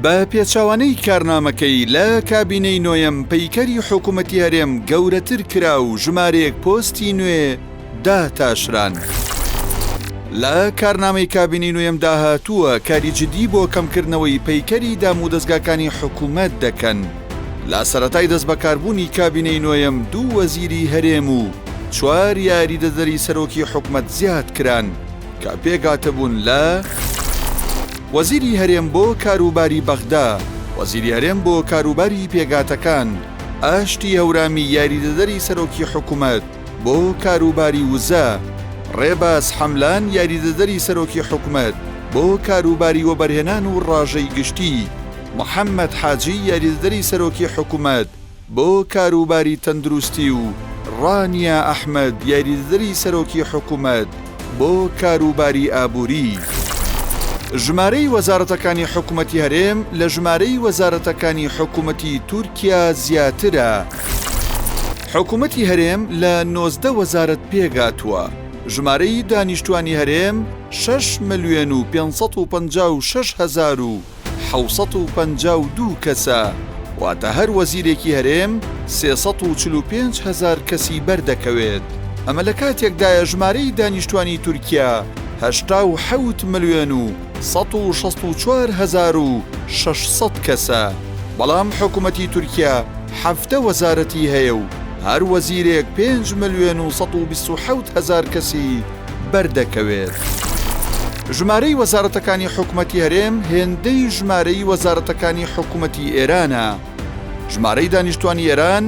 بە پێچەوانەی کارنامەکەی لە کابینەی نۆیەم پەیکەری حکوومەتی هەرێم گەورەتر کرا و ژمارەیەک پۆستی نوێ داتاشران. لە کارنامەی کابینەی نوێم داهاتووە کاری جدی بۆ کەمکردنەوەی پەیکەری دام و دەستگاکانی حکوومەت دەکەن. لە سەرەتای دەست بەکاربوونی کابینەی نۆیەم 2 وەزیری هەرێم و 4 یاریدەدەری سەرۆکی حکوومەت زیاد کران کە پێگاتەبوون لە وەزیری هەرێم بۆ کاروباری بەغدا، وەزیری هەرێم بۆ کاروباری پێگاتەکان، ئاشتی هەورامی یاریدەدەری سەرۆکی حکوومەت بۆ کاروباری وزە، ڕێباز حەملان یاریدەدەری سەرۆکی حکوومەت بۆ کاروباری وەبەرهێنان و ڕاژەی گشتی، محەممەد حاجی یاریدەدەری سەرۆکی حکوومەت بۆ کاروباری تەندروستی و ڕانیا ئەحمەد یاریدەدەری سەرۆکی حکوومەت بۆ کاروباری ئابووری. ژمارەی وەزارەتەکانی حکوومەتی هەرێم لە ژمارەی وەزارەتەکانی حکوومەتی تورکیا زیاترە. حکوومەتی هەرێم لە 19 وەزارەت پێگاتووە. ژمارەی دانیشتوانی هەرێم 6,556,752 کەسە، واتە هەر وەزیرێکی هەرێم 345,000 کەسی بەردەکەوێت. ئەمە لە کاتێکدایە ژمارەی دانیشتوانی تورکیا 87,164,600 کەسە، بەڵام حکوومەتی تورکیا 7 وەزارەتی هەیە و هەر وەزیرێک 5,127,000 کەسی بەردەکەوێت. ژمارەی وەزارەتەکانی حکوومەتی هەرێم هێندەی ژمارەی وەزارەتەکانی حکوومەتی ئێرانە. ژمارەی دانیشتوانی ئێران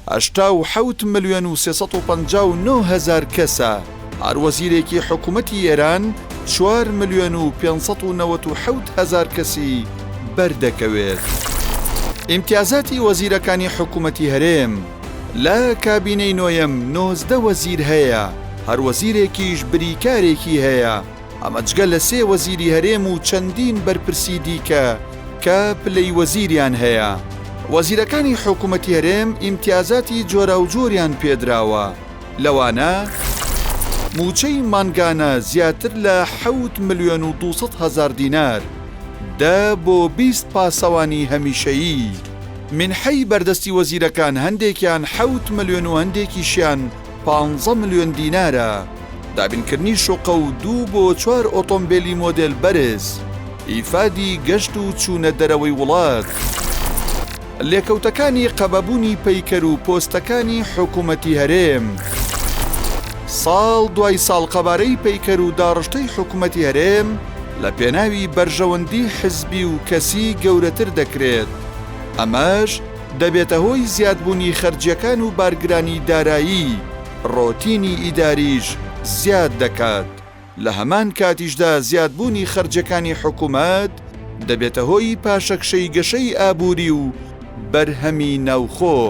87,359,000 کەسە، هەر وەزیرێکی حکوومەتی ئێران 4,597,000 کەسی بەردەکەوێت. ئیمتیازاتی وەزیرەکانی حکوومەتی هەرێم لە کابینەی نۆیەم 19 وەزیر هەیە، هەر وەزیرێکیش بریکارێکی هەیە. ئەمە جگە لە 3 وەزیری هەرێم و چەندین بەرپرسی دیکە کە پلەی وەزیریان هەیە. وەزیرەکانی حکوومەتی هەرێم ئیمتیازاتی جۆرا و جۆریان پێدراوە، لەوانە موچەی مانگانە زیاتر لە 7,200,000 دینار، 10 بۆ 20 پاسەوانی هەمیشەیی. منحەی بەردەستی وەزیرەکان هەندێکیان 7 ملیۆن و هەندێکیشیان 15 ملیۆن دینارە. دابینکردنی شوقە و 2 بۆ 4 ئۆتۆمبیلی مۆدل بەرز، ئیفادی گەشت و چوونە دەرەوەی وڵات، لێکەوتەکانی قەبەبوونی پەیکەر و پۆستەکانی حکوومەتی هەرێم. ساڵ دوای ساڵ قەبارەی پەیکەر و داڕشتەی حکوومەتی هەرێم لە پێناوی بەرژەوەندی حزبی و کەسی گەورەتر دەکرێت. ئەمەش دەبێتە هۆی زیادبوونی خەرجیەکان و بارگرانی دارایی، ڕۆتینی ئیداریش زیاد دەکات. لە هەمان کاتیشدا زیادبوونی خەرجەکانی حکوومەت دەبێتە هۆی پاشەکشەی گەشەی ئابووری و بەرهەمی ناوخۆ.